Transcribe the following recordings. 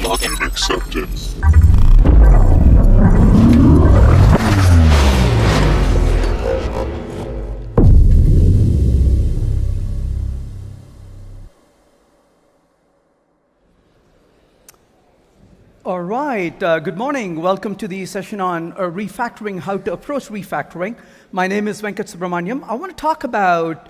Login accepted. All right, good morning. Welcome to the session on refactoring, how to approach refactoring. My name is Venkat Subramaniam. I want to talk about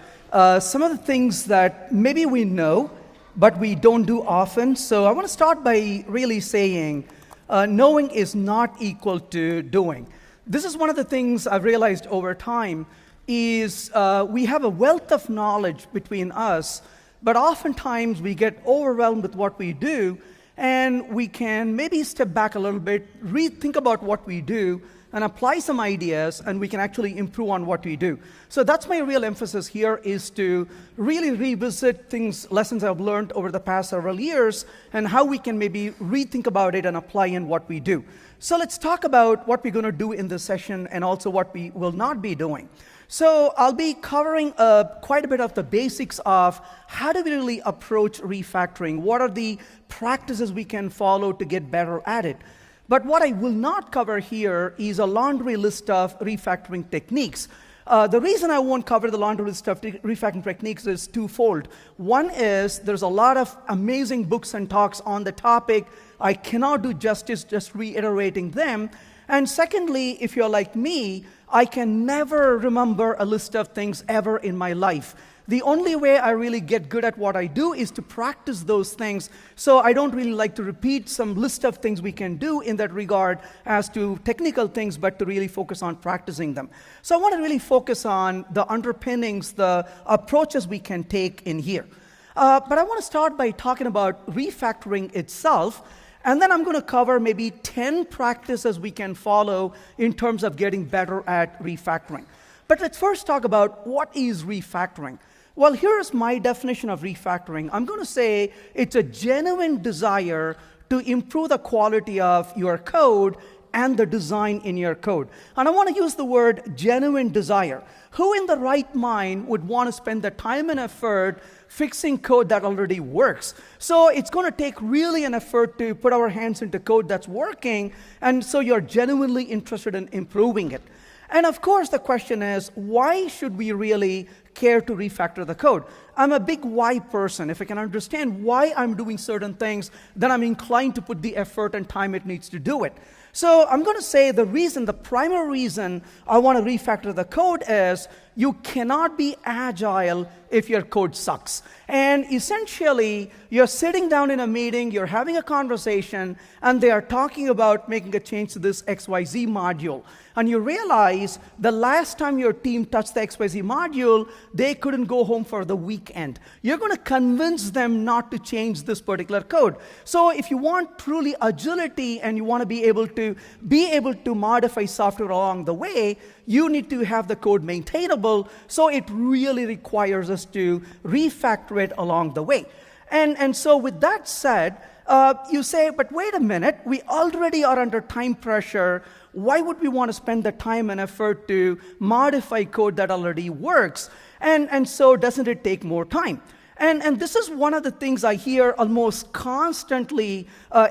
some of the things that maybe we know, but we don't do often. So I want to start by really saying knowing is not equal to doing. This is one of the things I've realized over time is we have a wealth of knowledge between us, but oftentimes we get overwhelmed with what we do. And we can maybe step back a little bit, rethink about what we do, and apply some ideas, and we can actually improve on what we do. So that's my real emphasis here, is to really revisit lessons I've learned over the past several years, and how we can maybe rethink about it and apply in what we do. So let's talk about what we're going to do in this session, and also what we will not be doing. So I'll be covering quite a bit of the basics of how do we really approach refactoring, what are the practices we can follow to get better at it. But what I will not cover here is a laundry list of refactoring techniques. The reason I won't cover the laundry list of refactoring techniques is twofold. One is there's a lot of amazing books and talks on the topic. I cannot do justice just reiterating them. And secondly, if you're like me, I can never remember a list of things ever in my life. The only way I really get good at what I do is to practice those things. So I don't really like to repeat some list of things we can do in that regard as to technical things, but to really focus on practicing them. So I want to really focus on the underpinnings, the approaches we can take in here. But I want to start by talking about refactoring itself. And then I'm going to cover maybe 10 practices we can follow in terms of getting better at refactoring. But let's first talk about what is refactoring. Well, here's my definition of refactoring. I'm going to say it's a genuine desire to improve the quality of your code and the design in your code. And I want to use the word genuine desire. Who in the right mind would want to spend the time and effort fixing code that already works? So it's going to take really an effort to put our hands into code that's working, and so you're genuinely interested in improving it. And of course, the question is, why should we really care to refactor the code? I'm a big why person. If I can understand why I'm doing certain things, then I'm inclined to put the effort and time it needs to do it. So I'm going to say the primary reason I want to refactor the code is you cannot be agile if your code sucks. And essentially, you're sitting down in a meeting, you're having a conversation, and they are talking about making a change to this XYZ module. And you realize the last time your team touched the XYZ module, they couldn't go home for the weekend. You're going to convince them not to change this particular code. So if you want truly agility and you want to be able to modify software along the way, you need to have the code maintainable. So it really requires us to refactor it along the way. And so with that said, you say, but wait a minute, we already are under time pressure. Why would we want to spend the time and effort to modify code that already works? And so doesn't it take more time? And this is one of the things I hear almost constantly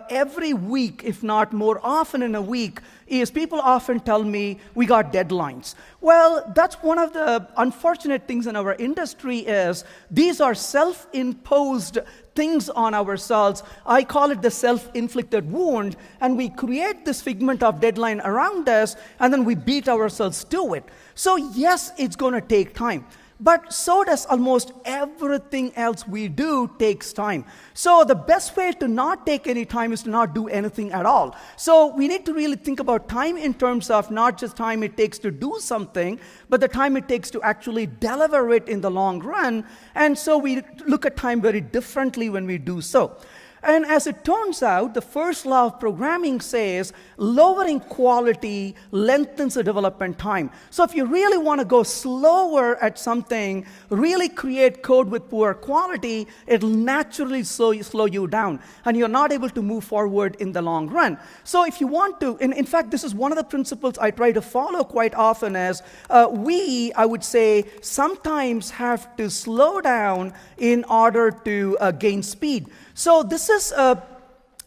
every week, if not more often in a week, is people often tell me, we got deadlines. Well, that's one of the unfortunate things in our industry is these are self-imposed things on ourselves. I call it the self-inflicted wound, and we create this figment of deadline around us, and then we beat ourselves to it. So yes, it's going to take time. But so does almost everything else we do takes time. So the best way to not take any time is to not do anything at all. So we need to really think about time in terms of not just time it takes to do something, but the time it takes to actually deliver it in the long run. And so we look at time very differently when we do so. And as it turns out, the first law of programming says lowering quality lengthens the development time. So if you really want to go slower at something, really create code with poor quality, it'll naturally slow you down, and you're not able to move forward in the long run. So if you want to, in fact, this is one of the principles I try to follow quite often is I would say, sometimes have to slow down in order to gain speed. So this is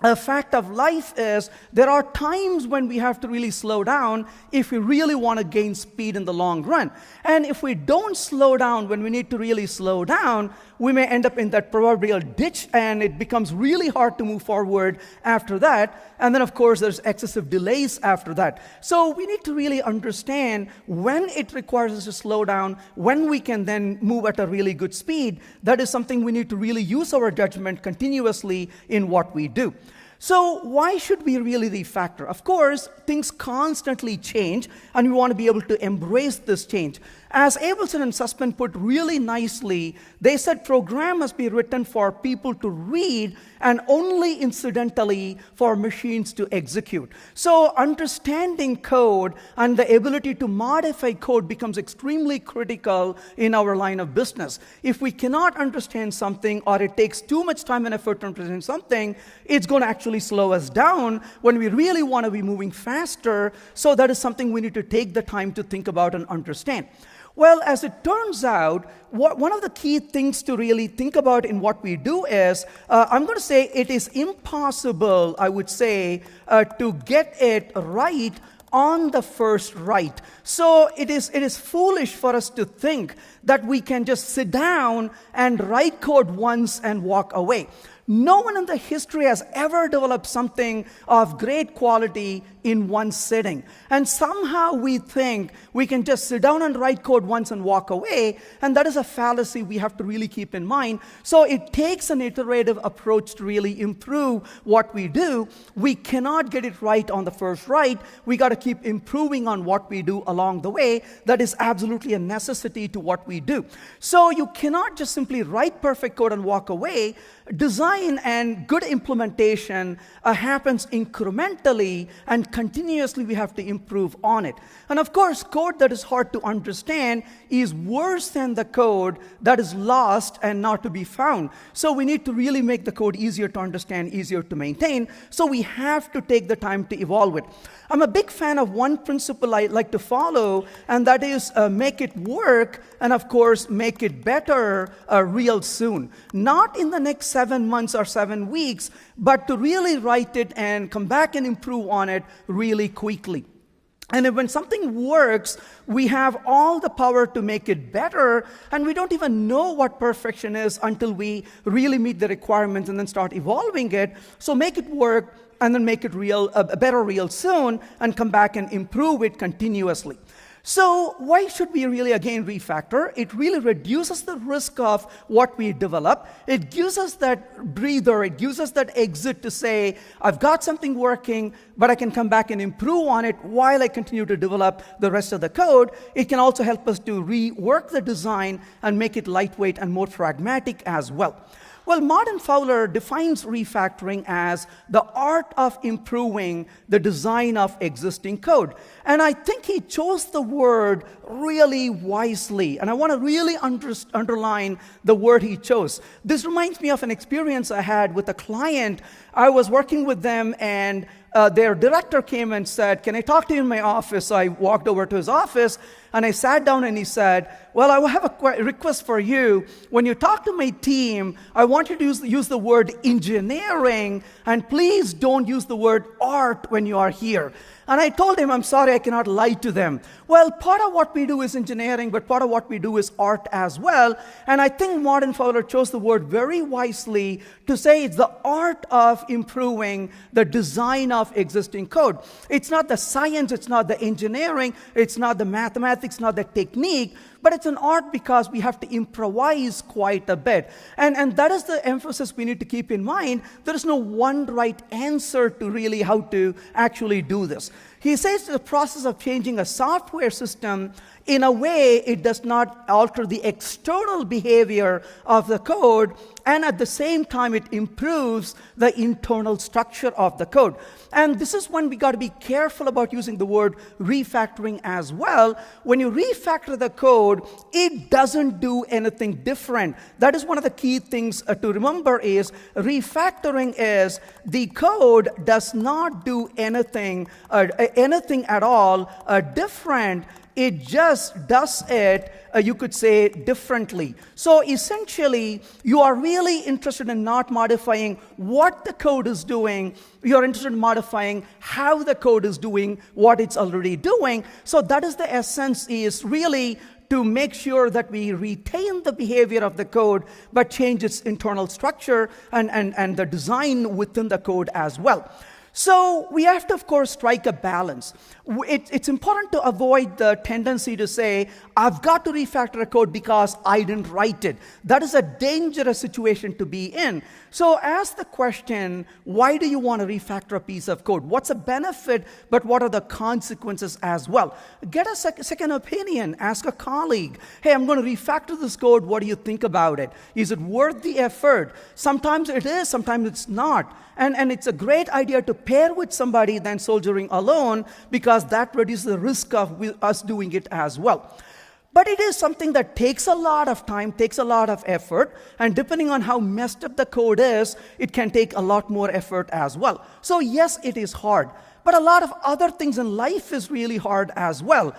a fact of life is there are times when we have to really slow down if we really want to gain speed in the long run. And if we don't slow down when we need to really slow down, we may end up in that proverbial ditch, and it becomes really hard to move forward after that. And then, of course, there's excessive delays after that. So we need to really understand when it requires us to slow down, when we can then move at a really good speed. That is something we need to really use our judgment continuously in what we do. So why should we really refactor? Of course, things constantly change, and we want to be able to embrace this change. As Abelson and Sussman put really nicely, they said program must be written for people to read and only incidentally for machines to execute. So understanding code and the ability to modify code becomes extremely critical in our line of business. If we cannot understand something, or it takes too much time and effort to understand something, it's going to actually slow us down when we really want to be moving faster. So that is something we need to take the time to think about and understand. Well, as it turns out, one of the key things to really think about in what we do is, I'm going to say it is impossible, I would say, to get it right on the first write. So it is foolish for us to think that we can just sit down and write code once and walk away. No one in the history has ever developed something of great quality in one sitting. And somehow we think we can just sit down and write code once and walk away, and that is a fallacy we have to really keep in mind. So it takes an iterative approach to really improve what we do. We cannot get it right on the first write. We got to keep improving on what we do along the way. That is absolutely a necessity to what we do. So you cannot just simply write perfect code and walk away. Design and good implementation happens incrementally, and continuously we have to improve on it. And of course, code that is hard to understand is worse than the code that is lost and not to be found. So we need to really make the code easier to understand, easier to maintain. So we have to take the time to evolve it. I'm a big fan of one principle I like to follow, and that is make it work, and of course, make it better real soon. Not in the next 7 months or 7 weeks, but to really write it and come back and improve on it really quickly. And when something works, we have all the power to make it better, and we don't even know what perfection is until we really meet the requirements and then start evolving it. So make it work, and then make it better real soon, and come back and improve it continuously. So why should we really, again, refactor? It really reduces the risk of what we develop. It gives us that breather. It gives us that exit to say, I've got something working, but I can come back and improve on it while I continue to develop the rest of the code. It can also help us to rework the design and make it lightweight and more pragmatic as well. Well, Martin Fowler defines refactoring as the art of improving the design of existing code. And I think he chose the word really wisely. And I want to really underline the word he chose. This reminds me of an experience I had with a client. I was working with them, and their director came and said, "Can I talk to you in my office?" So I walked over to his office, and I sat down, and he said, "Well, I have a request for you. When you talk to my team, I want you to use the word engineering, and please don't use the word art when you are here." And I told him, I'm sorry, I cannot lie to them. Well, part of what we do is engineering, but part of what we do is art as well. And I think Martin Fowler chose the word very wisely to say it's the art of improving the design of existing code. It's not the science, it's not the engineering, it's not the mathematics, not the technique, but it's an art because we have to improvise quite a bit. And that is the emphasis we need to keep in mind. There is no one right answer to really how to actually do this. He says the process of changing a software system, in a way, it does not alter the external behavior of the code, and at the same time, it improves the internal structure of the code. And this is when we got to be careful about using the word refactoring as well. When you refactor the code, it doesn't do anything different. That is one of the key things to remember is refactoring is the code does not do anything at all different. It just does it, you could say, differently. So essentially, you are really interested in not modifying what the code is doing. You're interested in modifying how the code is doing what it's already doing. So that is the essence, is really to make sure that we retain the behavior of the code, but change its internal structure and the design within the code as well. So we have to, of course, strike a balance. It's important to avoid the tendency to say, I've got to refactor a code because I didn't write it. That is a dangerous situation to be in. So ask the question, why do you want to refactor a piece of code? What's the benefit, but what are the consequences as well? Get a second opinion. Ask a colleague, hey, I'm going to refactor this code. What do you think about it? Is it worth the effort? Sometimes it is, sometimes it's not. And it's a great idea to pair with somebody than soldiering alone, because that reduces the risk of us doing it as well. But it is something that takes a lot of time, takes a lot of effort, and depending on how messed up the code is, it can take a lot more effort as well. So yes, it is hard. But a lot of other things in life is really hard as well.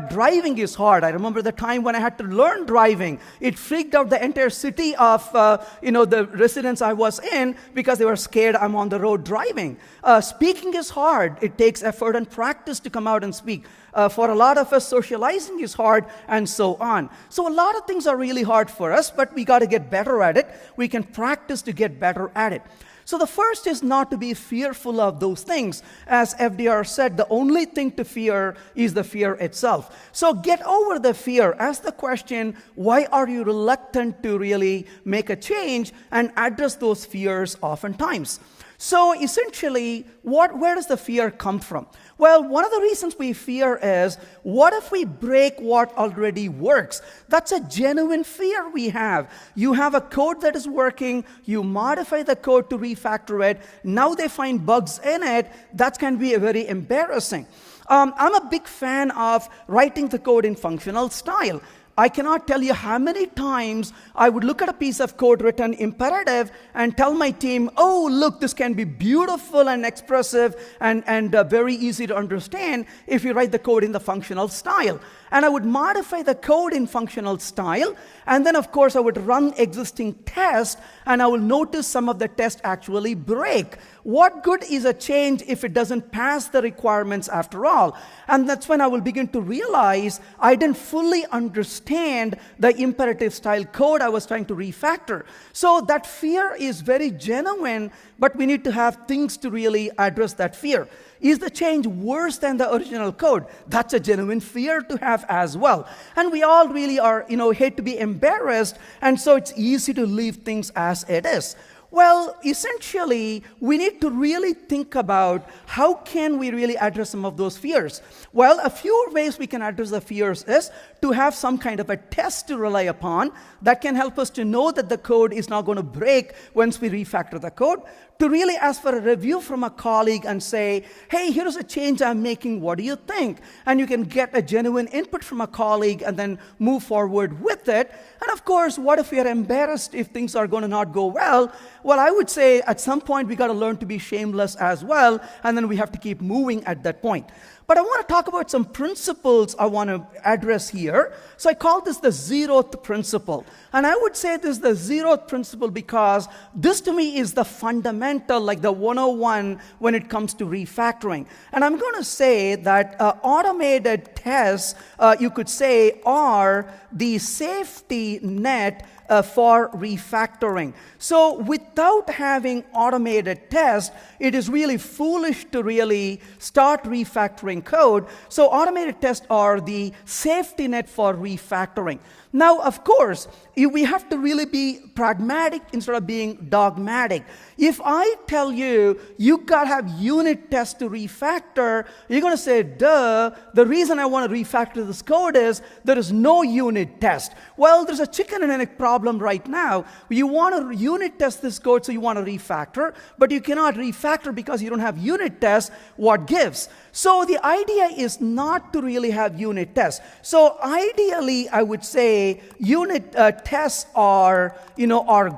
Driving is hard. I remember the time when I had to learn driving. It freaked out the entire city of the residents I was in, because they were scared I'm on the road driving. Speaking is hard. It takes effort and practice to come out and speak. For a lot of us, socializing is hard, and so on. So a lot of things are really hard for us, but we got to get better at it. We can practice to get better at it. So the first is not to be fearful of those things. As FDR said, the only thing to fear is the fear itself. So get over the fear. Ask the question, why are you reluctant to really make a change, and address those fears oftentimes. So essentially, where does the fear come from? Well, one of the reasons we fear is, what if we break what already works? That's a genuine fear we have. You have a code that is working, you modify the code to refactor it, now they find bugs in it. That can be very embarrassing. I'm a big fan of writing the code in functional style. I cannot tell you how many times I would look at a piece of code written imperative and tell my team, oh, look, this can be beautiful and expressive and very easy to understand if you write the code in the functional style. And I would modify the code in functional style, and then, of course, I would run existing tests, and I will notice some of the tests actually break. What good is a change if it doesn't pass the requirements after all? And that's when I will begin to realize I didn't fully understand the imperative style code I was trying to refactor. So that fear is very genuine, but we need to have things to really address that fear. Is the change worse than the original code? That's a genuine fear to have as well. And we all really are, hate to be embarrassed, and so it's easy to leave things as it is. Well, essentially, we need to really think about how can we really address some of those fears. Well, a few ways we can address the fears is to have some kind of a test to rely upon that can help us to know that the code is not going to break once we refactor the code. To really ask for a review from a colleague and say, hey, here's a change I'm making, what do you think? And you can get a genuine input from a colleague and then move forward with it. And of course, what if we are embarrassed if things are going to not go well? Well, I would say at some point we got to learn to be shameless as well, and then we have to keep moving at that point. But I want to talk about some principles I want to address here. So I call this the zeroth principle. And I would say this is the zeroth principle because this to me is the fundamental, like the 101 when it comes to refactoring. And I'm going to say that automated tests, you could say, are the safety net for refactoring. So without having automated tests, it is really foolish to really start refactoring code. So automated tests are the safety net for refactoring. Now, of course, we have to really be pragmatic instead of being dogmatic. If I tell you, you got to have unit tests to refactor, you're going to say, duh, the reason I want to refactor this code is there is no unit test. Well, there's a chicken and egg problem right now. You want to unit test this code, so you want to refactor, but you cannot refactor because you don't have unit tests. What gives? So the idea is not to really have unit tests. So ideally, I would say unit tests are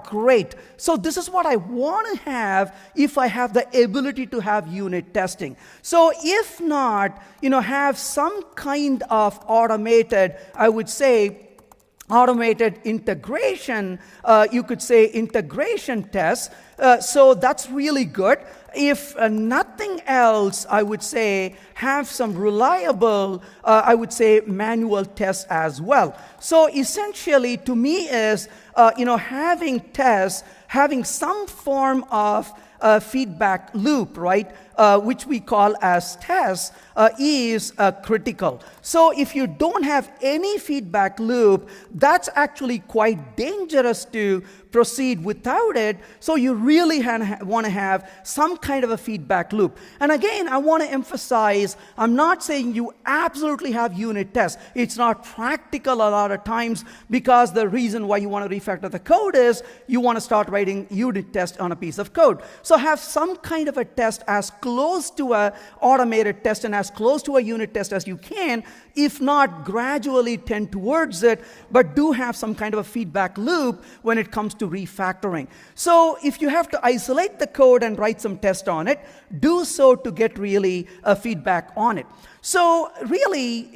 great. So this is what I want to have if I have the ability to have unit testing. So if not, have some kind of automated, I would say, automated integration, you could say integration tests. So that's really good. If nothing else, I would say have some reliable, I would say manual tests as well. So essentially to me is, having tests, having some form of feedback loop, right, which we call as tests, is critical. So if you don't have any feedback loop, that's actually quite dangerous to proceed without it. So you really want to have some kind of a feedback loop. And again, I want to emphasize, I'm not saying you absolutely have unit tests. It's not practical a lot of times, because the reason why you want to refactor the code is you want to start writing unit tests on a piece of code. So have some kind of a test as close to an automated test and as close to a unit test as you can. If not, gradually tend towards it, but do have some kind of a feedback loop when it comes to refactoring. So if you have to isolate the code and write some test on it, do so to get really a feedback on it. So really,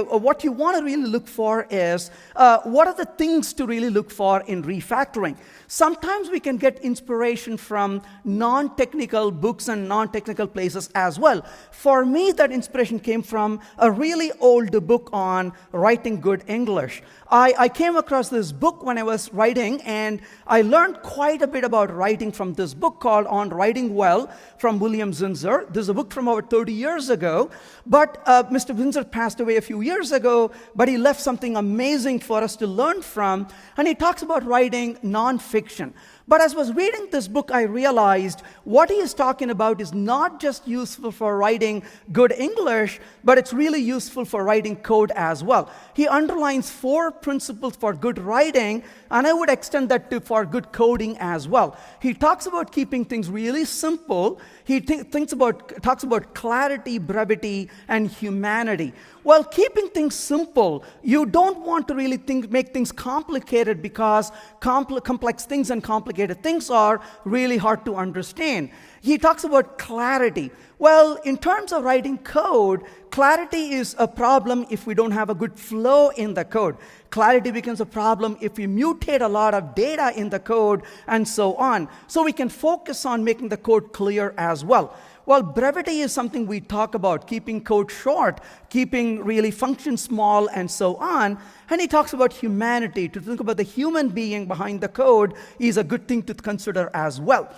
what you want to really look for is, what are the things to really look for in refactoring? Sometimes we can get inspiration from non-technical books and non-technical places as well. For me, that inspiration came from a really old book on writing good English. I came across this book when I was writing, and I learned quite a bit about writing from this book called On Writing Well from William Zinsser. This is a book from over 30 years ago, but Mr. Zinsser passed away a few years ago, but he left something amazing for us to learn from, and he talks about writing non-fiction. But as I was reading this book, I realized what he is talking about is not just useful for writing good English, but it's really useful for writing code as well. He underlines 4 principles for good writing, and I would extend that to for good coding as well. He talks about keeping things really simple. He talks about clarity, brevity, and humanity. Well, keeping things simple, you don't want to really make things complicated, because complex things and complicated things are really hard to understand. He talks about clarity. Well, in terms of writing code, clarity is a problem if we don't have a good flow in the code. Clarity becomes a problem if we mutate a lot of data in the code and so on. So we can focus on making the code clear as well. Well, brevity is something we talk about, keeping code short, keeping really functions small, and so on. And he talks about humanity. To think about the human being behind the code is a good thing to consider as well.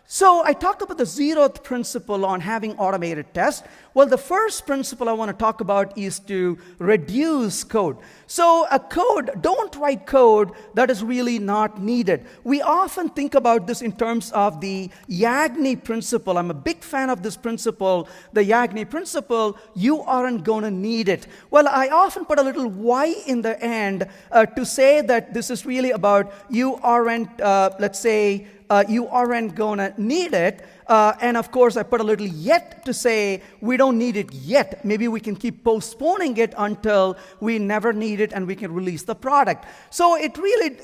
So I talked about the 0th principle on having automated tests. Well, the first principle I want to talk about is to reduce code. So don't write code that is really not needed. We often think about this in terms of the Yagni principle. I'm a big fan of this principle, the Yagni principle. You aren't going to need it. Well, I often put a little y in the end to say that this is really about you aren't, you aren't going to need it. And of course, I put a little yet to say we don't need it yet. Maybe we can keep postponing it until we never need it and we can release the product. So it really,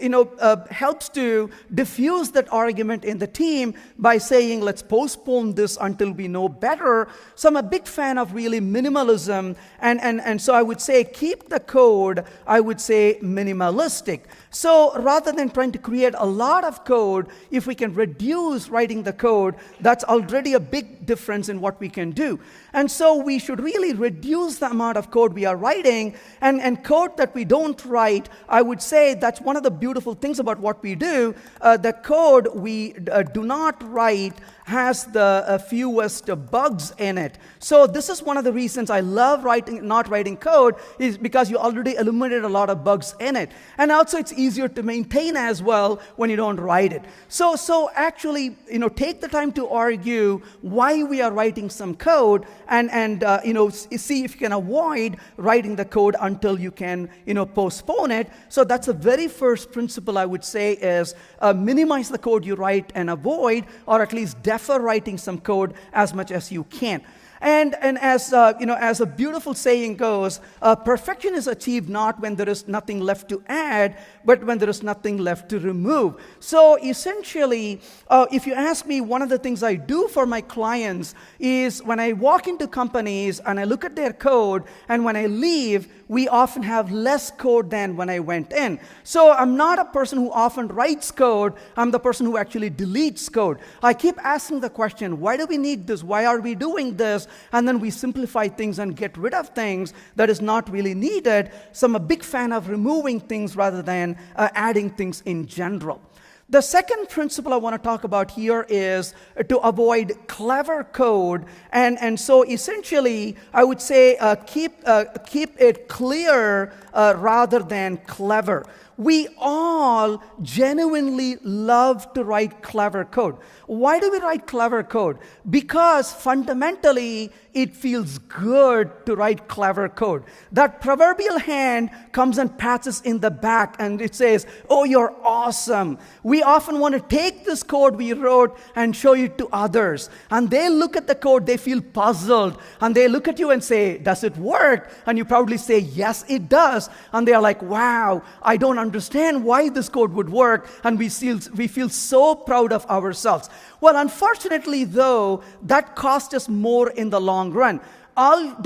helps to diffuse that argument in the team by saying, let's postpone this until we know better. So I'm a big fan of really minimalism. And so I would say keep the code, I would say minimalistic. So rather than trying to create a lot of code, if we can reduce writing the code, that's already a big difference in what we can do. And so we should really reduce the amount of code we are writing, and code that we don't write, I would say that's one of the beautiful things about what we do. The code we do not write has the fewest bugs in it. So this is one of the reasons I love not writing code, is because you already eliminated a lot of bugs in it. And also it's easier to maintain as well when you don't write it. So actually, take the time to argue why we are writing some code, and see if you can avoid writing the code until you can, postpone it. So that's the very first principle I would say is minimize the code you write and avoid, or at least defer writing some code as much as you can. And as as a beautiful saying goes, perfection is achieved not when there is nothing left to add, but when there is nothing left to remove. So essentially, if you ask me, one of the things I do for my clients is when I walk into companies and I look at their code, and when I leave, we often have less code than when I went in. So I'm not a person who often writes code. I'm the person who actually deletes code. I keep asking the question, why do we need this? Why are we doing this? And then we simplify things and get rid of things that is not really needed. So I'm a big fan of removing things rather than adding things in general. The second principle I want to talk about here is to avoid clever code. And so essentially, I would say keep it clear rather than clever. We all genuinely love to write clever code. Why do we write clever code? Because fundamentally, it feels good to write clever code. That proverbial hand comes and pats us in the back and it says, oh, you're awesome. We often want to take this code we wrote and show it to others. And they look at the code, they feel puzzled. And they look at you and say, does it work? And you probably say, yes, it does. And they are like, wow, I don't understand why this code would work. And we feel so proud of ourselves. Well, unfortunately, though, that cost us more in the long run. I'll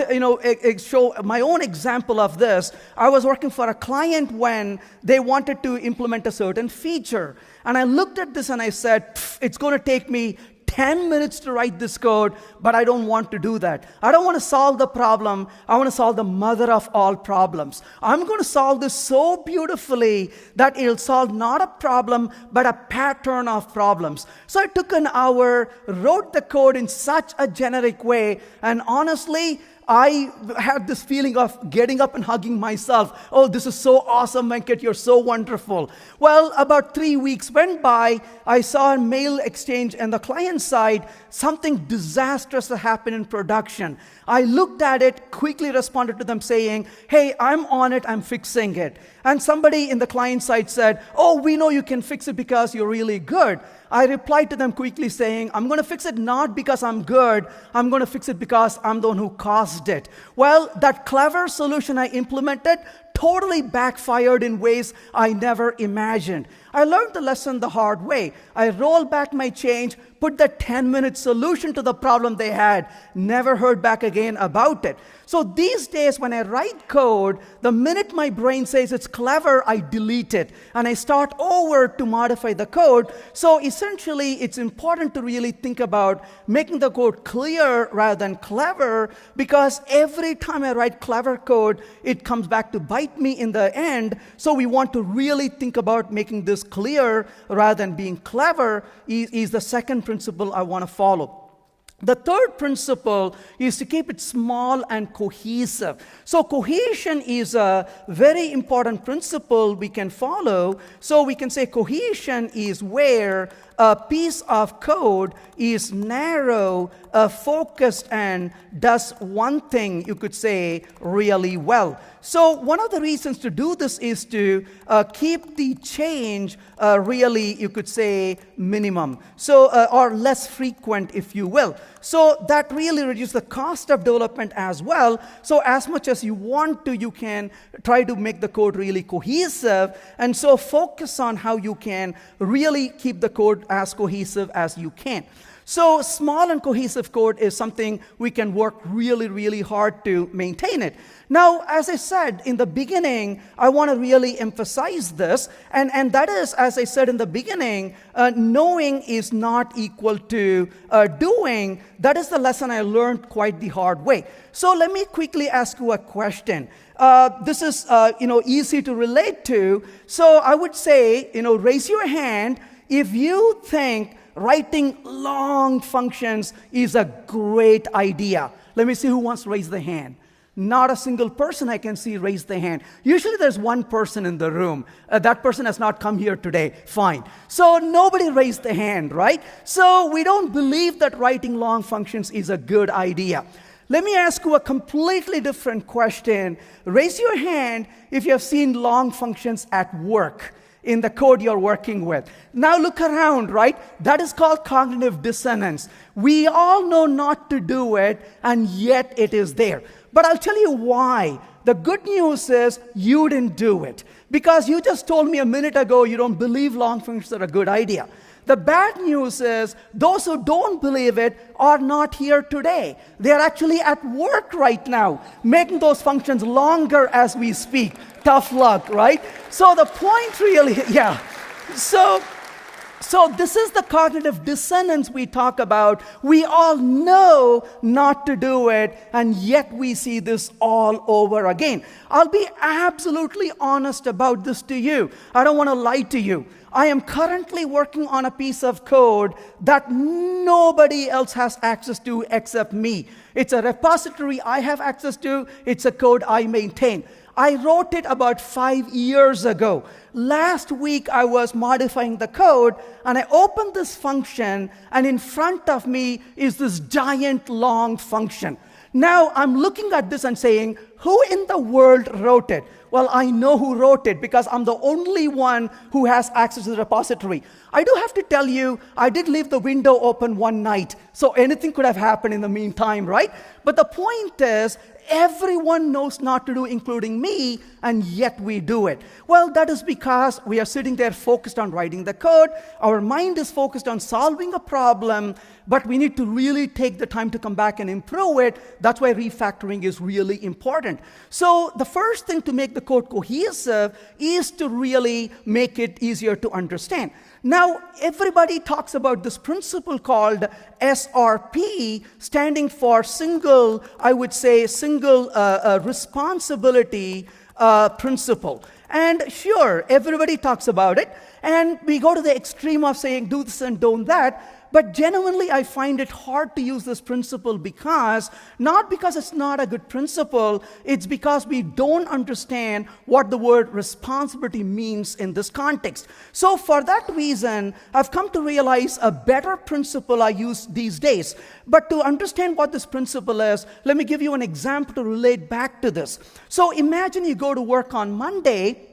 show my own example of this. I was working for a client when they wanted to implement a certain feature. And I looked at this and I said, it's going to take me 10 minutes to write this code, but I don't want to do that. I don't want to solve the problem. I want to solve the mother of all problems. I'm going to solve this so beautifully that it'll solve not a problem, but a pattern of problems. So I took an hour, wrote the code in such a generic way, and honestly, I had this feeling of getting up and hugging myself. Oh, this is so awesome, Venkat, you're so wonderful. Well, about 3 weeks went by. I saw a mail exchange on the client side. Something disastrous happened in production. I looked at it, quickly responded to them saying, hey, I'm on it, I'm fixing it. And somebody in the client side said, oh, we know you can fix it because you're really good. I replied to them quickly saying, I'm going to fix it not because I'm good, I'm going to fix it because I'm the one who caused it. Well, that clever solution I implemented totally backfired in ways I never imagined. I learned the lesson the hard way. I rolled back my change, put the 10-minute solution to the problem they had, never heard back again about it. So these days when I write code, the minute my brain says it's clever, I delete it. And I start over to modify the code. So essentially, it's important to really think about making the code clear rather than clever, because every time I write clever code, it comes back to bite me in the end. So we want to really think about making this clear rather than being clever is the second principle I want to follow. The third principle is to keep it small and cohesive. So cohesion is a very important principle we can follow. So we can say cohesion is where a piece of code is narrow, focused, and does one thing, you could say, really well. So one of the reasons to do this is to keep the change really, you could say, minimum. So, or less frequent, if you will. So that really reduces the cost of development as well. So as much as you want to, you can try to make the code really cohesive. And so focus on how you can really keep the code as cohesive as you can. So small and cohesive code is something we can work really, really hard to maintain it. Now, as I said in the beginning, I want to really emphasize this. And that is, as I said in the beginning, knowing is not equal to doing. That is the lesson I learned quite the hard way. So let me quickly ask you a question. This is, easy to relate to. So I would say, raise your hand if you think writing long functions is a great idea. Let me see who wants to raise the hand. Not a single person I can see raise the hand. Usually there's one person in the room. That person has not come here today. Fine. So nobody raised the hand, right? So we don't believe that writing long functions is a good idea. Let me ask you a completely different question. Raise your hand if you have seen long functions at work. in the code you're working with. Now look around, right? That is called cognitive dissonance. We all know not to do it, and yet it is there. But I'll tell you why. The good news is you didn't do it. Because you just told me a minute ago you don't believe long functions are a good idea. The bad news is those who don't believe it are not here today. They are actually at work right now, making those functions longer as we speak. Tough luck, right? So the point really, yeah. So this is the cognitive dissonance we talk about. We all know not to do it, and yet we see this all over again. I'll be absolutely honest about this to you. I don't want to lie to you. I am currently working on a piece of code that nobody else has access to except me. It's a repository I have access to. It's a code I maintain. I wrote it about 5 years ago. Last week, I was modifying the code, and I opened this function, and in front of me is this giant long function. Now, I'm looking at this and saying, who in the world wrote it? Well, I know who wrote it because I'm the only one who has access to the repository. I do have to tell you, I did leave the window open one night, so anything could have happened in the meantime, right? But the point is, everyone knows not to do, including me, and yet we do it. Well, that is because we are sitting there focused on writing the code. Our mind is focused on solving a problem, but we need to really take the time to come back and improve it. That's why refactoring is really important. So the first thing to make the code cohesive is to really make it easier to understand. Now, everybody talks about this principle called SRP, standing for single responsibility principle. And sure, everybody talks about it, and we go to the extreme of saying do this and don't that. But genuinely, I find it hard to use this principle not because it's not a good principle, it's because we don't understand what the word responsibility means in this context. So for that reason, I've come to realize a better principle I use these days. But to understand what this principle is, let me give you an example to relate back to this. So imagine you go to work on Monday,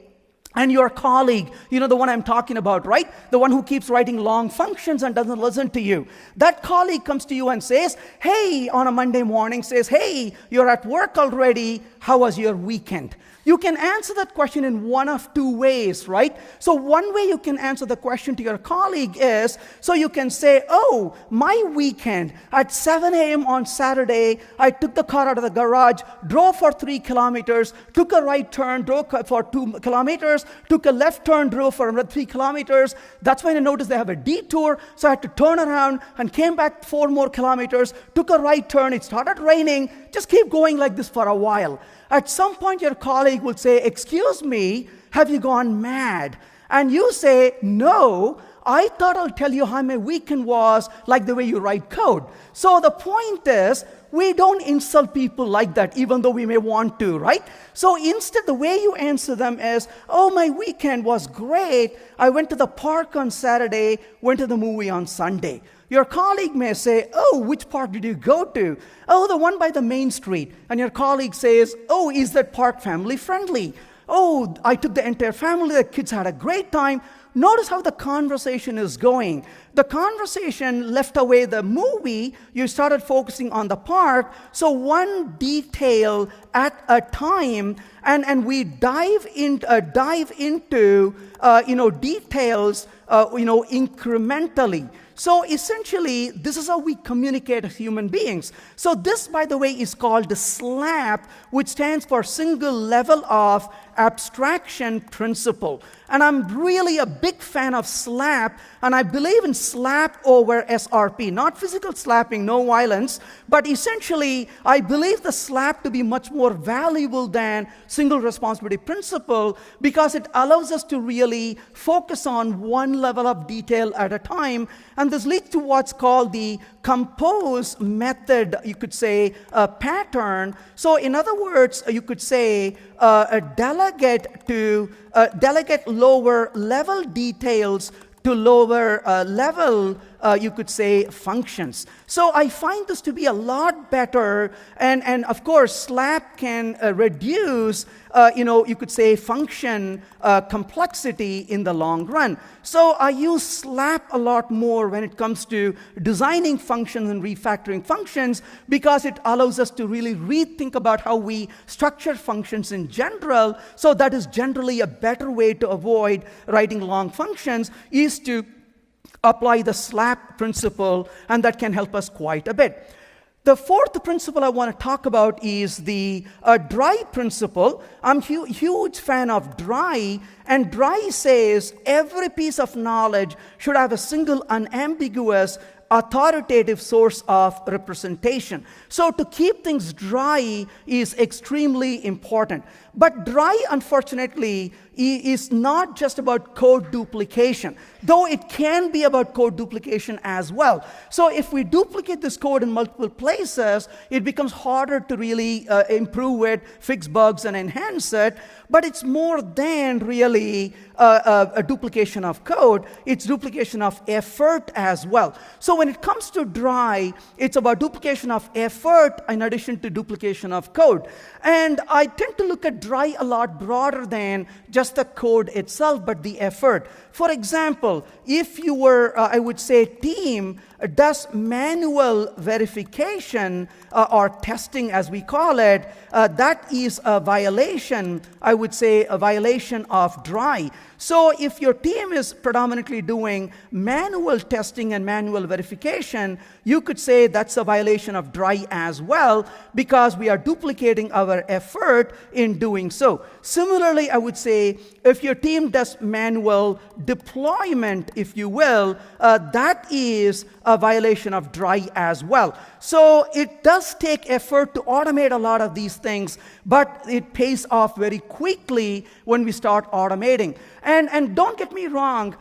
and your colleague, you know the one I'm talking about, right? The one who keeps writing long functions and doesn't listen to you. That colleague comes to you and says, hey, on a Monday morning, says, hey, you're at work already. How was your weekend? You can answer that question in one of two ways, right? So one way you can answer the question to your colleague is, so you can say, oh, my weekend at 7 a.m. on Saturday, I took the car out of the garage, drove for 3 kilometers, took a right turn, drove for 2 kilometers, took a left turn, drove for another 3 kilometers. That's when I noticed they have a detour, so I had to turn around and came back 4 more kilometers, took a right turn, it started raining, just keep going like this for a while. At some point, your colleague will say, excuse me, have you gone mad? And you say, no, I thought I'll tell you how my weekend was, like the way you write code. So the point is, we don't insult people like that, even though we may want to, right? So instead, the way you answer them is, oh, my weekend was great. I went to the park on Saturday, went to the movie on Sunday. Your colleague may say, oh, which park did you go to? Oh, the one by the main street. And your colleague says, oh, is that park family friendly? Oh, I took the entire family, the kids had a great time. Notice how the conversation is going. The conversation left away the movie. You started focusing on the park. So one detail at a time, and we dive into details incrementally. So essentially, this is how we communicate as human beings. So this, by the way, is called the SLAP, which stands for Single Level of Abstraction Principle. And I'm really a big fan of SLAP, and I believe in SLAP over SRP. Not physical slapping, no violence, but essentially, I believe the SLAP to be much more valuable than Single Responsibility Principle because it allows us to really focus on one level of detail at a time. And this leads to what's called the compose method, you could say, a pattern. So in other words, you could say delegate lower level details to lower level you could say, functions. So I find this to be a lot better, and of course, SLAP can reduce, you could say, function complexity in the long run. So I use SLAP a lot more when it comes to designing functions and refactoring functions, because it allows us to really rethink about how we structure functions in general. So that is generally a better way to avoid writing long functions, is to apply the SLAP principle, and that can help us quite a bit. The fourth principle I want to talk about is the DRY principle. I'm a huge fan of DRY, and DRY says every piece of knowledge should have a single unambiguous authoritative source of representation. So to keep things dry is extremely important. But dry, unfortunately, is not just about code duplication, though it can be about code duplication as well. So if we duplicate this code in multiple places, it becomes harder to really improve it, fix bugs, and enhance it. But it's more than really a duplication of code. It's duplication of effort as well. So when it comes to dry, it's about duplication of effort in addition to duplication of code. And I tend to look at dry a lot broader than just the code itself, but the effort. For example, if you were, I would say, team does manual verification or testing, as we call it, that is a violation, I would say, a violation of dry. So if your team is predominantly doing manual testing and manual verification, you could say that's a violation of dry as well, because we are duplicating our effort in doing so. Similarly, I would say if your team does manual deployment, if you will, that is a violation of dry as well. So it does take effort to automate a lot of these things, but it pays off very quickly when we start automating. And don't get me wrong,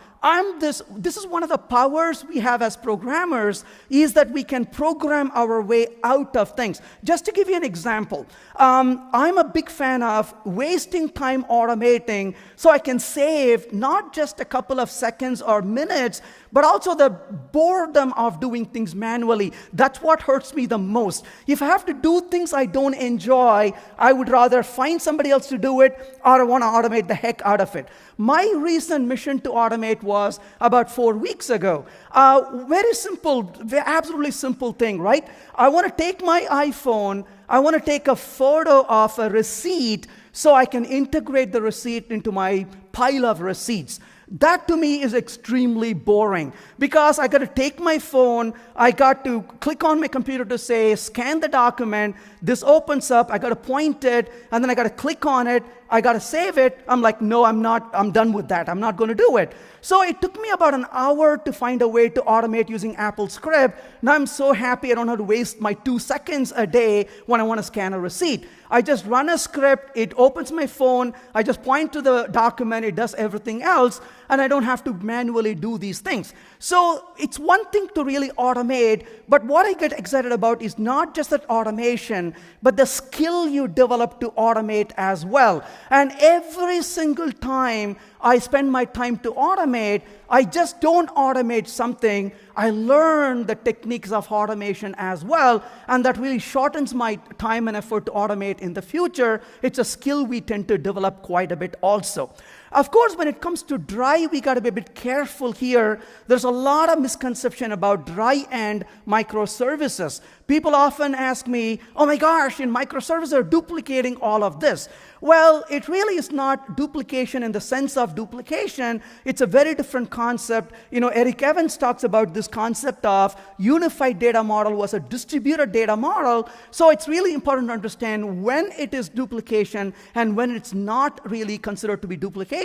this is one of the powers we have as programmers, is that we can program our way out of things. Just to give you an example, I'm a big fan of wasting time automating so I can save not just a couple of seconds or minutes, but also the boredom of doing things manually. That's what hurts me the most. If I have to do things I don't enjoy, I would rather find somebody else to do it, or I want to automate the heck out of it. My recent mission to automate was about 4 weeks ago. Very simple, absolutely simple thing, right? I want to take my iPhone, I want to take a photo of a receipt so I can integrate the receipt into my pile of receipts. That to me is extremely boring, because I got to take my phone, I got to click on my computer to say, scan the document, this opens up, I got to point it, and then I got to click on it, I got to save it. I'm like, no, I'm done with that. I'm not going to do it. So it took me about an hour to find a way to automate using Apple Script. Now I'm so happy I don't have to waste my 2 seconds a day when I want to scan a receipt. I just run a script, it opens my phone, I just point to the document, it does everything else, and I don't have to manually do these things. So it's one thing to really automate, but what I get excited about is not just that automation, but the skill you develop to automate as well. And every single time I spend my time to automate, I just don't automate something. I learn the techniques of automation as well, and that really shortens my time and effort to automate in the future. It's a skill we tend to develop quite a bit also. Of course, when it comes to dry, we got to be a bit careful here. There's a lot of misconception about dry and microservices. People often ask me, oh my gosh, in microservices are duplicating all of this. Well, it really is not duplication in the sense of duplication. It's a very different concept. Eric Evans talks about this concept of unified data model was a distributed data model. So it's really important to understand when it is duplication and when it's not really considered to be duplication.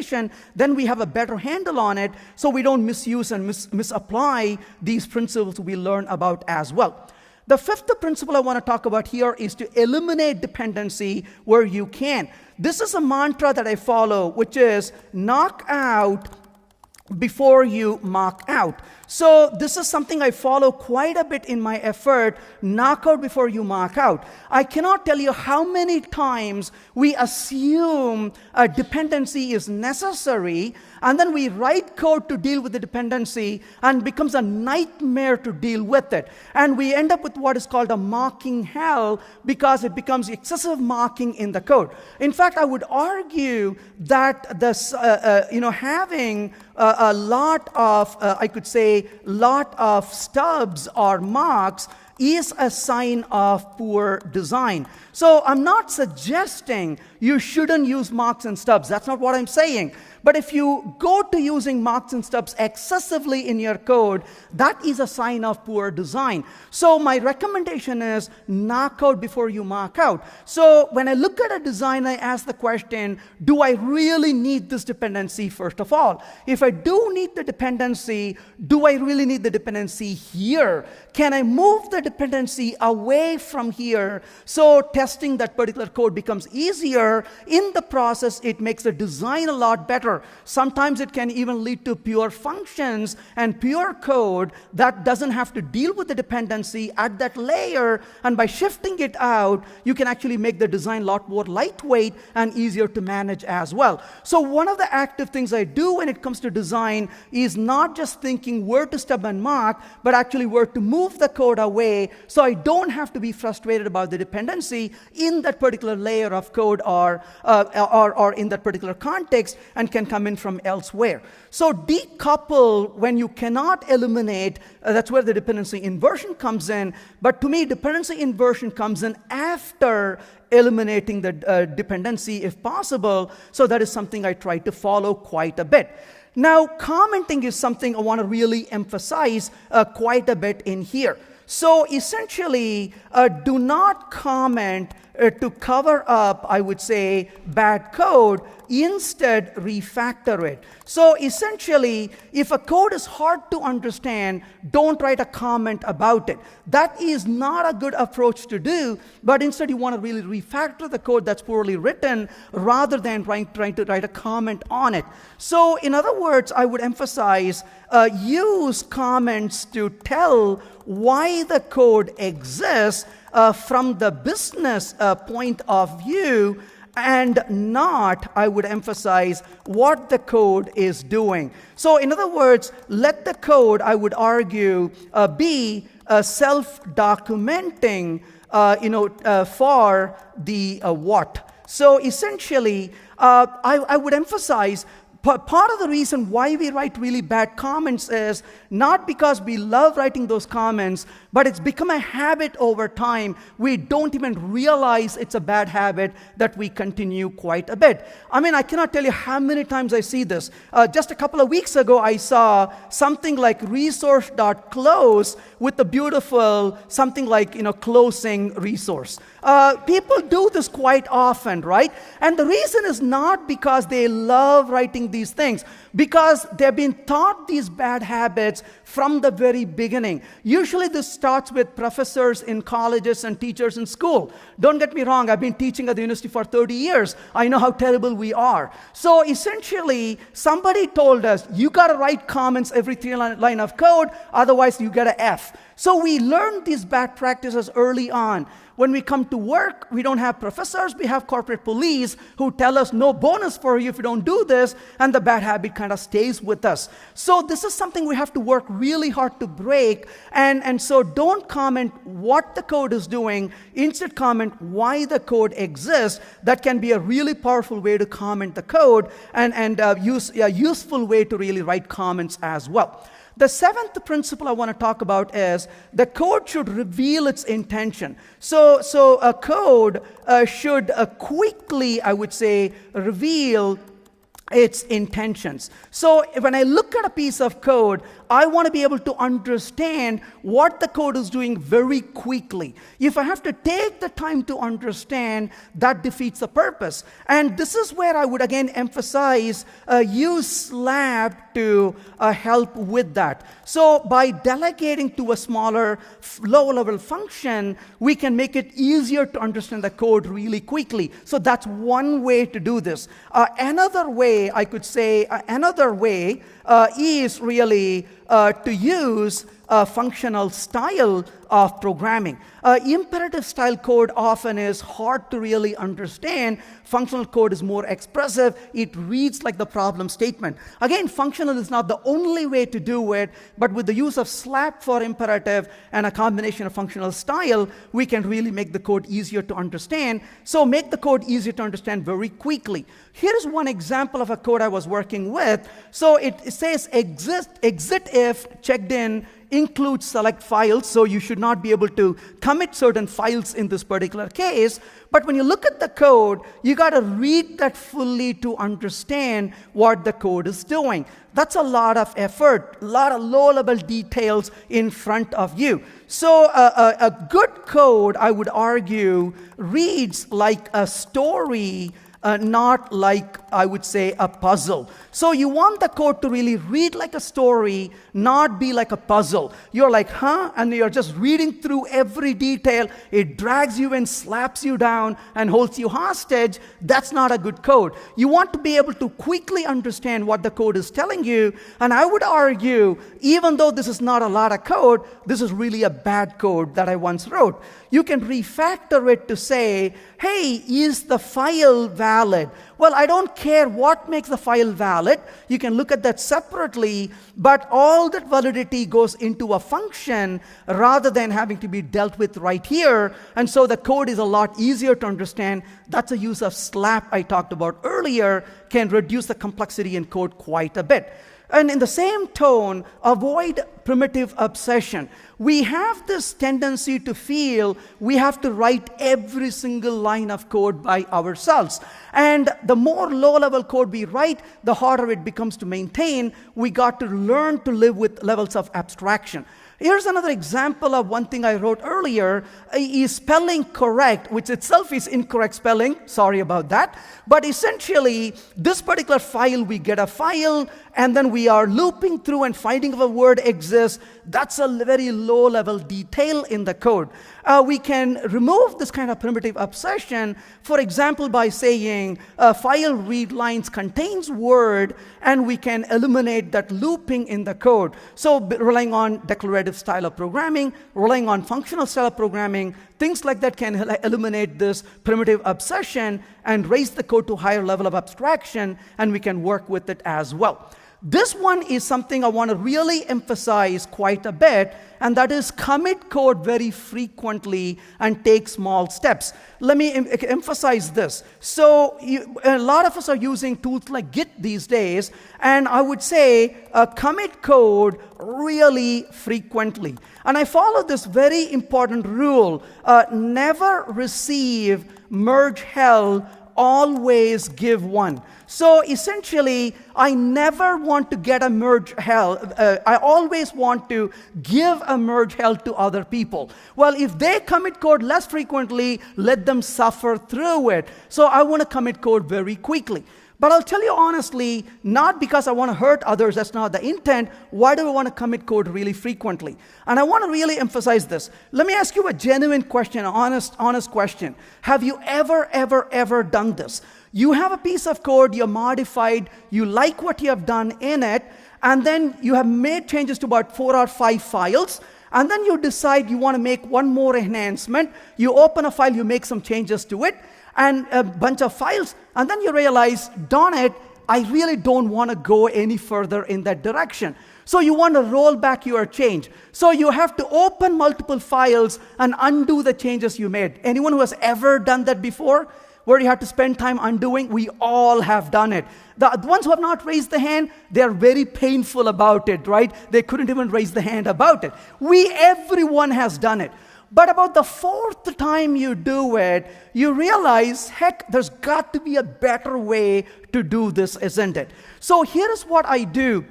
Then we have a better handle on it, so we don't misuse and misapply these principles we learn about as well. The fifth principle I want to talk about here is to eliminate dependency where you can. This is a mantra that I follow, which is knock out before you mark out. So this is something I follow quite a bit in my effort, knock out before you mark out. I cannot tell you how many times we assume a dependency is necessary, and then we write code to deal with the dependency, and it becomes a nightmare to deal with it. And we end up with what is called a marking hell, because it becomes excessive marking in the code. In fact, I would argue that this, having a lot of, I could say, lot of stubs or marks is a sign of poor design. So I'm not suggesting you shouldn't use marks and stubs. That's not what I'm saying. But if you go to using marks and stubs excessively in your code, that is a sign of poor design. So my recommendation is knock out before you mark out. So when I look at a design, I ask the question, do I really need this dependency first of all? If I do need the dependency, do I really need the dependency here? Can I move the dependency away from here so testing that particular code becomes easier? In the process, it makes the design a lot better. Sometimes it can even lead to pure functions and pure code that doesn't have to deal with the dependency at that layer. And by shifting it out, you can actually make the design a lot more lightweight and easier to manage as well. So one of the active things I do when it comes to design is not just thinking where to stub and mark, but actually where to move the code away, so I don't have to be frustrated about the dependency in that particular layer of code or in that particular context, and can come in from elsewhere. So decouple when you cannot eliminate, that's where the dependency inversion comes in. But to me, dependency inversion comes in after eliminating the dependency if possible. So that is something I try to follow quite a bit. Now, commenting is something I want to really emphasize quite a bit in here. So essentially, do not comment to cover up, I would say, bad code. Instead, refactor it. So essentially, if a code is hard to understand, don't write a comment about it. That is not a good approach to do, but instead you want to really refactor the code that's poorly written rather than trying to write a comment on it. So in other words, I would emphasize, use comments to tell why the code exists from the business point of view, and not, I would emphasize, what the code is doing. So in other words, let the code, I would argue, be self-documenting, for the what. So essentially, I would emphasize, part of the reason why we write really bad comments is not because we love writing those comments, but it's become a habit over time. We don't even realize it's a bad habit that we continue quite a bit. I mean, I cannot tell you how many times I see this. Just a couple of weeks ago, I saw something like resource.close with a beautiful something like, closing resource. People do this quite often, right? And the reason is not because they love writing these things, because they've been taught these bad habits from the very beginning. Usually this starts with professors in colleges and teachers in school. Don't get me wrong, I've been teaching at the university for 30 years. I know how terrible we are. So essentially, somebody told us, you got to write comments every 3 line of code, otherwise you get an F. So we learned these bad practices early on. When we come to work, we don't have professors, we have corporate police who tell us no bonus for you if you don't do this, and the bad habit kind of stays with us. So this is something we have to work really hard to break, and so don't comment what the code is doing, instead comment why the code exists. That can be a really powerful way to comment the code, and use a useful way to really write comments as well. The 7th principle I want to talk about is the code should reveal its intention. So a code should quickly, I would say, reveal its intentions. So when I look at a piece of code, I want to be able to understand what the code is doing very quickly. If I have to take the time to understand, that defeats the purpose. And this is where I would again emphasize use Slab to help with that. So by delegating to a smaller, low-level function, we can make it easier to understand the code really quickly. So that's one way to do this. Another way, I could say, is really to use functional style of programming. Imperative style code often is hard to really understand. Functional code is more expressive. It reads like the problem statement. Again, functional is not the only way to do it, but with the use of Slab for imperative and a combination of functional style, we can really make the code easier to understand. So make the code easier to understand very quickly. Here's one example of a code I was working with. So it says exit if checked in includes select files, so you should not be able to commit certain files in this particular case. But when you look at the code, you got to read that fully to understand what the code is doing. That's a lot of effort, a lot of low-level details in front of you. So a good code, I would argue, reads like a story, not like, I would say, a puzzle. So you want the code to really read like a story, not be like a puzzle. You're like, huh? And you're just reading through every detail. It drags you in, slaps you down, and holds you hostage. That's not a good code. You want to be able to quickly understand what the code is telling you. And I would argue, even though this is not a lot of code, this is really a bad code that I once wrote. You can refactor it to say, hey, is the file valid? Well, I don't care what makes the file valid. You can look at that separately, but all that validity goes into a function rather than having to be dealt with right here. And so the code is a lot easier to understand. That's a use of Slab I talked about earlier, can reduce the complexity in code quite a bit. And in the same tone, avoid primitive obsession. We have this tendency to feel we have to write every single line of code by ourselves. And the more low-level code we write, the harder it becomes to maintain. We got to learn to live with levels of abstraction. Here's another example of one thing I wrote earlier, is spelling correct, which itself is incorrect spelling. Sorry about that. But essentially, this particular file, we get a file, and then we are looping through and finding if a word exists. That's a very low-level detail in the code. We can remove this kind of primitive obsession, for example, by saying file read lines contains word, and we can eliminate that looping in the code. So relying on declarative style of programming, relying on functional style of programming, things like that can eliminate this primitive obsession and raise the code to a higher level of abstraction, and we can work with it as well. This one is something I want to really emphasize quite a bit, and that is commit code very frequently and take small steps. Let me emphasize this. So a lot of us are using tools like Git these days, and I would say commit code really frequently. And I follow this very important rule, never receive merge hell, always give one. So essentially, I never want to get a merge hell. I always want to give a merge hell to other people. Well, if they commit code less frequently, let them suffer through it. So I want to commit code very quickly. But I'll tell you honestly, not because I want to hurt others, that's not the intent. Why do I want to commit code really frequently? And I want to really emphasize this. Let me ask you a genuine question, an honest question. Have you ever done this? You have a piece of code, you're modified, you like what you have done in it, and then you have made changes to about 4 or 5 files, and then you decide you want to make one more enhancement. You open a file, you make some changes to it, and a bunch of files, and then you realize, darn it, I really don't want to go any further in that direction. So you want to roll back your change. So you have to open multiple files and undo the changes you made. Anyone who has ever done that before, where you have to spend time undoing? We all have done it. The ones who have not raised the hand, they're very painful about it, right? They couldn't even raise the hand about it. Everyone has done it. But about the 4th time you do it, you realize, heck, there's got to be a better way to do this, isn't it? So here's what I do.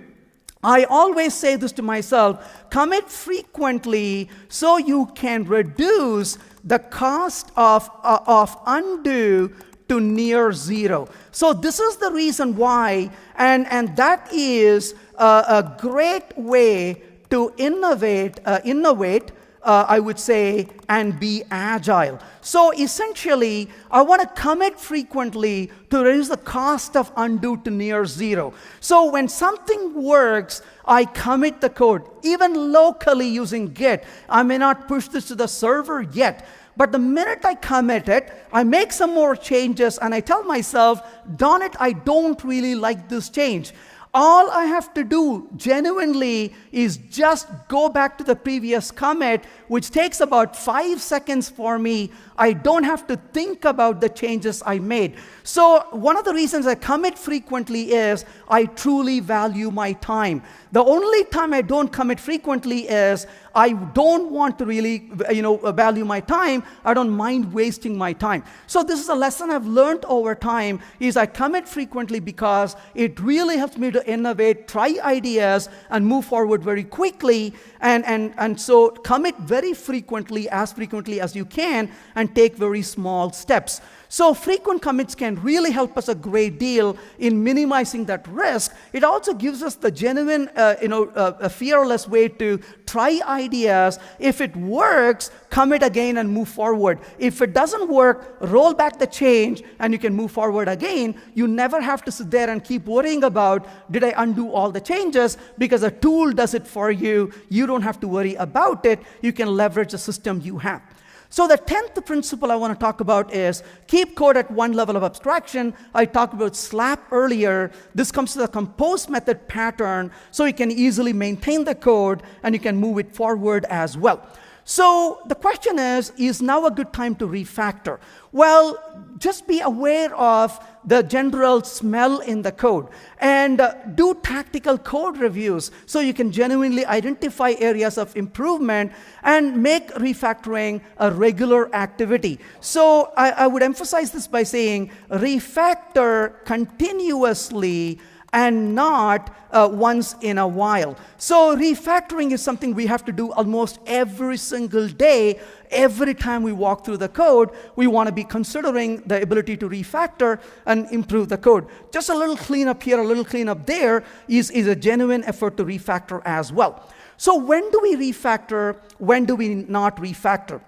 I always say this to myself, commit frequently so you can reduce the cost of undo to near zero. So this is the reason why, and that is a great way to innovate, I would say, and be agile. So essentially, I want to commit frequently to reduce the cost of undo to near zero. So when something works, I commit the code, even locally using Git. I may not push this to the server yet, but the minute I commit it, I make some more changes and I tell myself, darn it, I don't really like this change. All I have to do genuinely is just go back to the previous commit, which takes about 5 seconds for me. I don't have to think about the changes I made. So one of the reasons I commit frequently is I truly value my time. The only time I don't commit frequently is I don't want to really value my time. I don't mind wasting my time. So this is a lesson I've learned over time, is I commit frequently because it really helps me to innovate, try ideas, and move forward very quickly. And so commit very frequently as you can, and take very small steps. So frequent commits can really help us a great deal in minimizing that risk. It also gives us the genuine, a fearless way to try ideas. If it works, commit again and move forward. If it doesn't work, roll back the change and you can move forward again. You never have to sit there and keep worrying about, did I undo all the changes? Because a tool does it for you. You don't have to worry about it. You can leverage the system you have. So the 10th principle I want to talk about is keep code at one level of abstraction. I talked about SLAP earlier. This comes to the compose method pattern, so you can easily maintain the code and you can move it forward as well. So the question is now a good time to refactor? Well, just be aware of the general smell in the code and do tactical code reviews so you can genuinely identify areas of improvement and make refactoring a regular activity. So I would emphasize this by saying refactor continuously and not once in a while. So refactoring is something we have to do almost every single day. Every time we walk through the code, we want to be considering the ability to refactor and improve the code. Just a little cleanup here, a little cleanup there is a genuine effort to refactor as well. So when do we refactor? When do we not refactor?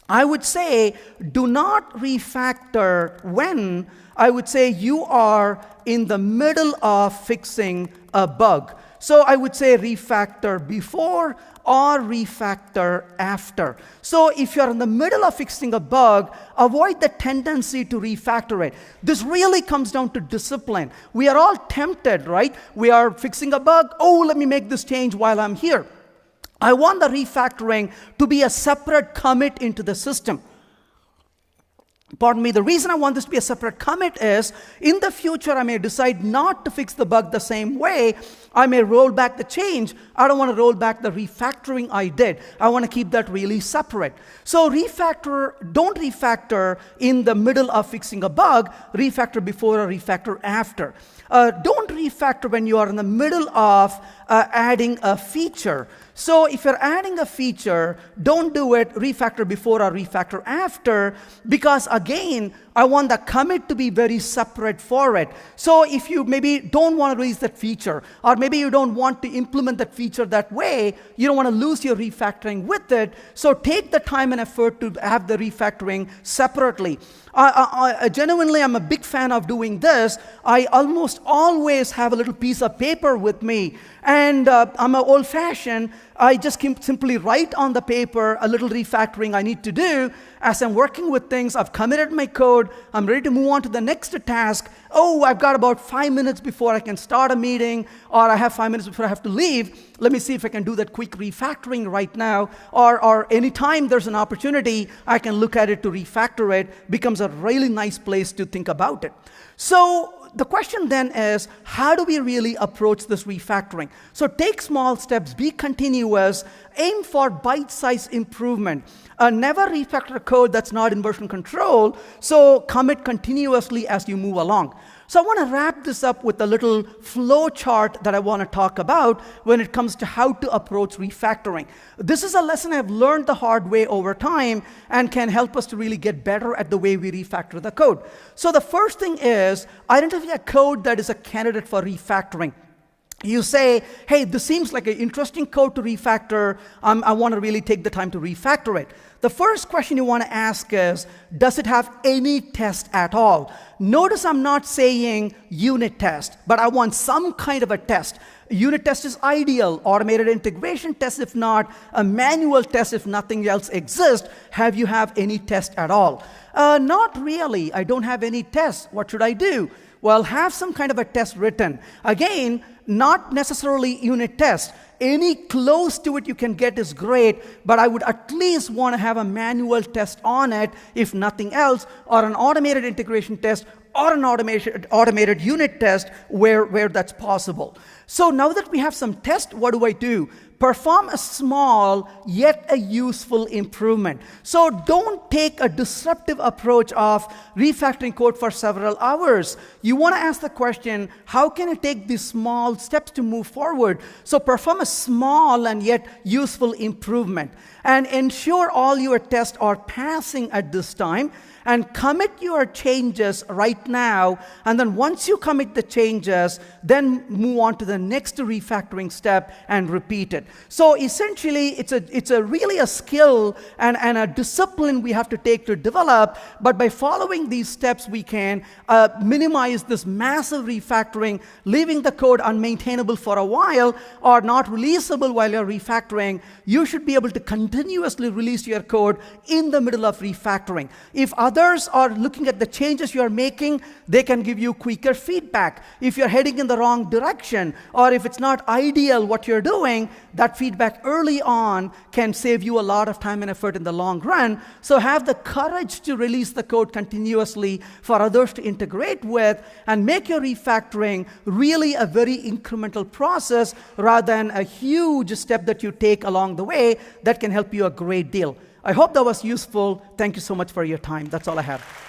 I would say do not refactor when I would say you are in the middle of fixing a bug. So I would say refactor before or refactor after. So if you're in the middle of fixing a bug, avoid the tendency to refactor it. This really comes down to discipline. We are all tempted, right? We are fixing a bug. Oh, let me make this change while I'm here. I want the refactoring to be a separate commit into the system. Pardon me, the reason I want this to be a separate commit is, in the future I may decide not to fix the bug the same way. I may roll back the change. I don't want to roll back the refactoring I did. I want to keep that really separate. So don't refactor in the middle of fixing a bug. Refactor before or refactor after. Don't refactor when you are in the middle of adding a feature. So if you're adding a feature, don't do it refactor before or refactor after, because again, I want the commit to be very separate for it. So if you maybe don't want to release that feature, or maybe you don't want to implement that feature that way, you don't want to lose your refactoring with it, so take the time and effort to have the refactoring separately. Genuinely, I'm a big fan of doing this. I almost always have a little piece of paper with me, and I'm an old-fashioned. I just simply write on the paper a little refactoring I need to do. As I'm working with things, I've committed my code, I'm ready to move on to the next task. Oh, I've got about 5 minutes before I can start a meeting, or I have 5 minutes before I have to leave. Let me see if I can do that quick refactoring right now, or anytime there's an opportunity, I can look at it to refactor it. Becomes a really nice place to think about it. So the question then is, how do we really approach this refactoring? So take small steps, be continuous, aim for bite-sized improvement. Never refactor code that's not in version control, so commit continuously as you move along. So I want to wrap this up with a little flow chart that I want to talk about when it comes to how to approach refactoring. This is a lesson I've learned the hard way over time and can help us to really get better at the way we refactor the code. So the first thing is identify a code that is a candidate for refactoring. You say, hey, this seems like an interesting code to refactor. I want to really take the time to refactor it. The first question you want to ask is, does it have any test at all? Notice I'm not saying unit test, but I want some kind of a test. Unit test is ideal. Automated integration test if not. A manual test if nothing else exists. Have you have any test at all? Not really. I don't have any tests. What should I do? Well, have some kind of a test written. Again, not necessarily unit test. Any close to it you can get is great, but I would at least want to have a manual test on it, if nothing else, or an automated integration test, or an automated unit test where that's possible. So now that we have some tests, what do? Perform a small yet a useful improvement. So don't take a disruptive approach of refactoring code for several hours. You want to ask the question, how can I take these small steps to move forward? So perform a small and yet useful improvement. And ensure all your tests are passing at this time. And commit your changes right now. And then once you commit the changes, then move on to the next refactoring step and repeat it. So essentially, it's really a skill and a discipline we have to take to develop. But by following these steps, we can minimize this massive refactoring, leaving the code unmaintainable for a while or not releasable while you're refactoring. You should be able to continuously release your code in the middle of refactoring. If others are looking at the changes you are making, they can give you quicker feedback. If you're heading in the wrong direction, or if it's not ideal what you're doing, that feedback early on can save you a lot of time and effort in the long run. So have the courage to release the code continuously for others to integrate with, and make your refactoring really a very incremental process rather than a huge step that you take along the way that can help you a great deal. I hope that was useful. Thank you so much for your time. That's all I have.